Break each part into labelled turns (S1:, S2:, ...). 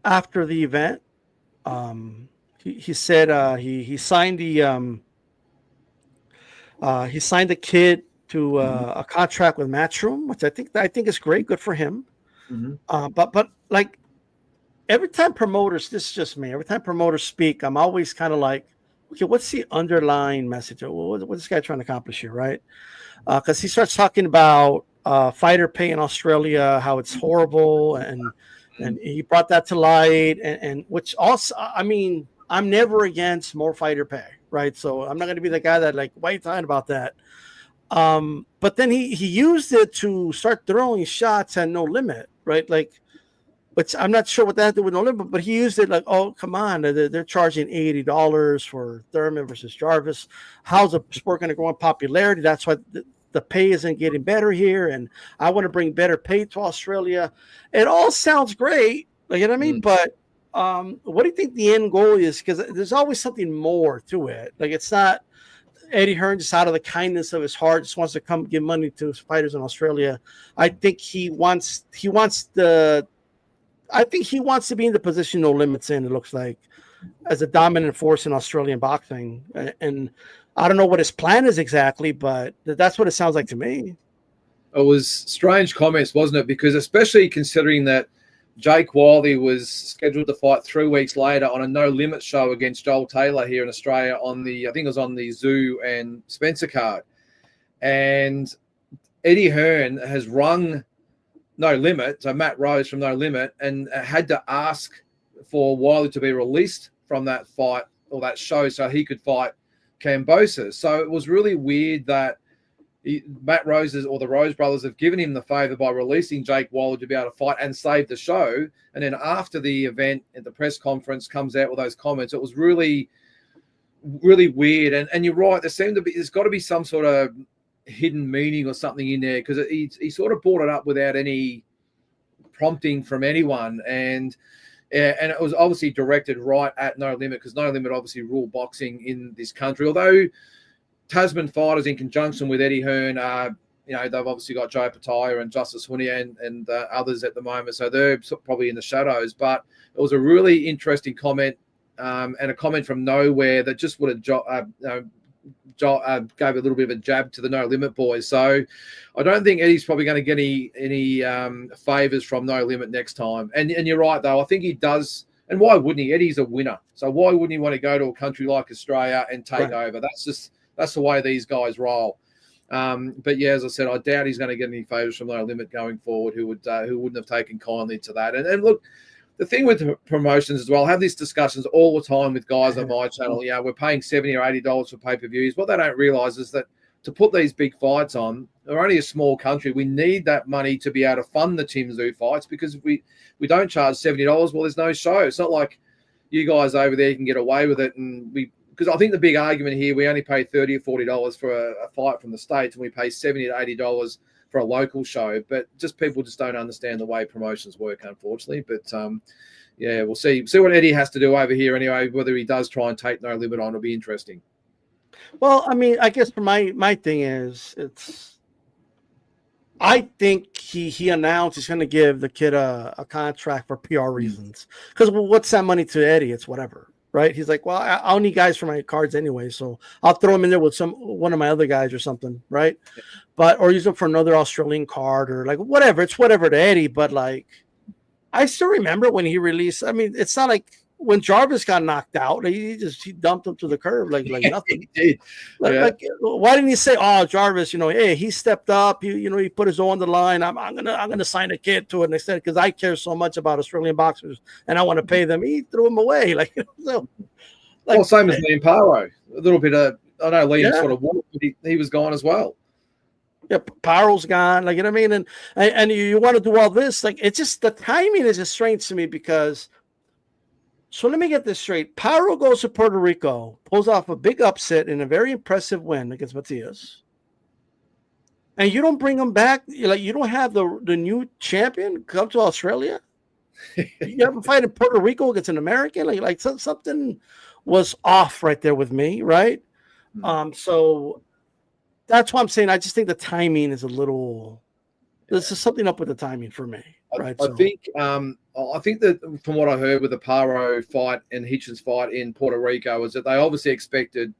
S1: after the event. He said he signed he signed the kid to
S2: Mm-hmm.
S1: a contract with Matchroom, which I think is great, good for him.
S2: Mm-hmm.
S1: But like every time promoters, this is just me. Every time promoters speak, I'm always kind of like, okay, what's the underlying message? What's this guy trying to accomplish here, right? Because he starts talking about fighter pay in Australia, how it's horrible, and he brought that to light, and which also, I mean, I'm never against more fighter pay, right? So I'm not going to be the guy that like, why are you talking about that? But then he used it to start throwing shots at No Limit, right? Like, which I'm not sure what that had to do with No Limit, but he used it like, oh, come on, they're charging $80 for Thurman versus Jarvis. How's the sport going to grow in popularity? That's why the pay isn't getting better here, and I want to bring better pay to Australia. It all sounds great, like, you know what I mean?
S2: Mm.
S1: But what do you think the end goal is? Because there's always something more to it. Like, it's not Eddie Hearn just out of the kindness of his heart just wants to come give money to his fighters in Australia. I think I think he wants to be in the position No Limits in, it looks like, as a dominant force in Australian boxing. And I don't know what his plan is exactly, but that's what it sounds like to me.
S2: It was strange comments, wasn't it? Because especially considering that Jake Wiley was scheduled to fight 3 weeks later on a no limit show against Joel Taylor here in Australia on the, I think it was on the Zoo and Spencer card. And Eddie Hearn has rung No Limit, so Matt Rose from No Limit, and had to ask for Wiley to be released from that fight or that show so he could fight Kambosos. So it was really weird that Matt Rose's or the Rose brothers have given him the favor by releasing Jake Wilder to be able to fight and save the show. And then after the event at the press conference comes out with those comments, it was really, really weird. And you're right, there's got to be some sort of hidden meaning or something in there, because he sort of brought it up without any prompting from anyone. And it was obviously directed right at No Limit, because No Limit obviously rule boxing in this country. Although Tasman fighters, in conjunction with Eddie Hearn, they've obviously got Joe Pataya and Justice Hunia and others at the moment, so they're probably in the shadows. But it was a really interesting comment, and a comment from nowhere that just would have gave a little bit of a jab to the No Limit boys. So I don't think Eddie's probably going to get any favors from No Limit next time. And you're right, though. I think he does. And why wouldn't he? Eddie's a winner. So why wouldn't he want to go to a country like Australia and take over? That's the way these guys roll. But yeah, as I said, I doubt he's going to get any favors from No Limit going forward, who wouldn't have taken kindly to that. And look, the thing with promotions as well, I have these discussions all the time with guys on my channel. We're paying $70 or $80 for pay-per-views. What they don't realize is that to put these big fights on, we're only a small country. We need that money to be able to fund the Tim Tszyu fights, because if we don't charge $70, well, there's no show. It's not like you guys over there can get away with it. And because I think the big argument here, we only pay $30 or $40 for a fight from the States, and we pay $70 to $80 for a local show. But people just don't understand the way promotions work, unfortunately. But we'll see what Eddie has to do over here anyway. Whether he does try and take No Limit on will be interesting.
S1: Well, I mean, I guess for my thing is, I think he announced he's going to give the kid a contract for PR reasons. Because what's that money to Eddie? It's whatever. Right? He's like, well, I'll need guys for my cards anyway, so I'll throw him in there with one of my other guys or something, right? Or use them for another Australian card, or like whatever. It's whatever to Eddie, but like, I still remember when he released. I mean, it's not like when Jarvis got knocked out, he dumped him to the curb like nothing.
S2: He did.
S1: Like, why didn't he say, "Oh, Jarvis, hey, he stepped up. He put his own on the line. I'm gonna sign a kid to it instead, because I care so much about Australian boxers and I want to pay them." He threw him away.
S2: Well, same as Liam Paro. A little bit of, I know Liam sort of walked, but he was gone as well.
S1: Yeah, Paro's gone. Like, you know what I mean? And you want to do all this. Like, it's just, the timing is just strange to me, because. So let me get this straight. Paro goes to Puerto Rico, pulls off a big upset in a very impressive win against Matias. And you don't bring him back. You don't have the new champion come to Australia. You have a fight in Puerto Rico against an American. Like something was off right there with me, right? So that's why I'm saying I just think the timing is a little There's just something up with the timing for me, right?
S2: I think that from what I heard with the Paro fight and Hitchens fight in Puerto Rico is that they obviously expected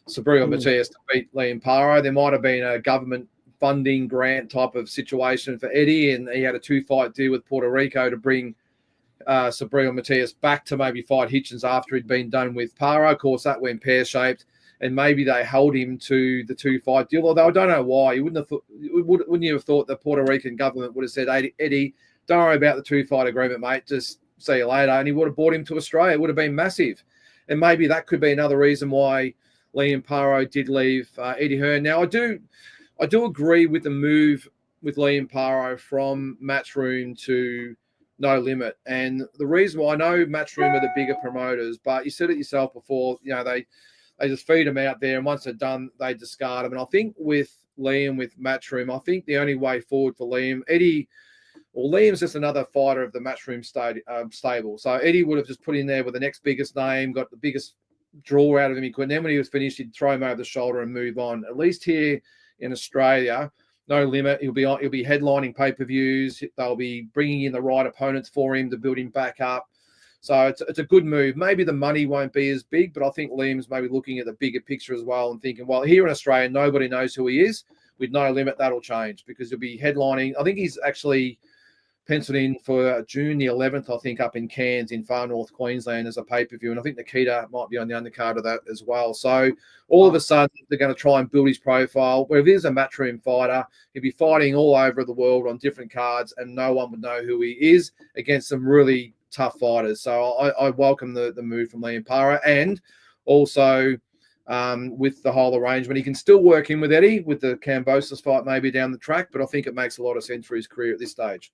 S2: Subriel Matias to beat Liam Paro. There might have been a government funding grant type of situation for Eddie, and he had a 2-fight deal with Puerto Rico to bring Subriel Matias back to maybe fight Hitchens after he'd been done with Paro. Of course, that went pear-shaped, and maybe they held him to the 2-fight deal. Although I don't know why. You wouldn't you have thought the Puerto Rican government would have said, Eddie, don't worry about the 2-fight agreement, mate. Just see you later. And he would have brought him to Australia. It would have been massive. And maybe that could be another reason why Liam Paro did leave Eddie Hearn. Now, I do agree with the move with Liam Paro from Matchroom to No Limit. And the reason why, I know Matchroom are the bigger promoters, but you said it yourself before, they just feed them out there, and once they're done, they discard them. And I think with Liam, with Matchroom, I think the only way forward for Liam, Liam's just another fighter of the Matchroom stable. So Eddie would have just put in there with the next biggest name, got the biggest draw out of him he could. And then when he was finished, he'd throw him over the shoulder and move on. At least here in Australia, No Limit, he'll be headlining pay-per-views. They'll be bringing in the right opponents for him to build him back up. So it's a good move. Maybe the money won't be as big, but I think Liam's maybe looking at the bigger picture as well and thinking, well, here in Australia, nobody knows who he is. With No Limit, that'll change because he'll be headlining. I think he's actually penciled in for June the 11th, I think, up in Cairns in far north Queensland as a pay-per-view. And I think Nikita might be on the undercard of that as well. So all of a sudden, they're going to try and build his profile. Where if he's a Matchroom fighter, he'll be fighting all over the world on different cards, and no one would know who he is against some really tough fighters. So I welcome the move from Liam Paro, and also with the whole arrangement, he can still work in with Eddie with the Kambosos fight maybe down the track, but I think it makes a lot of sense for his career at this stage.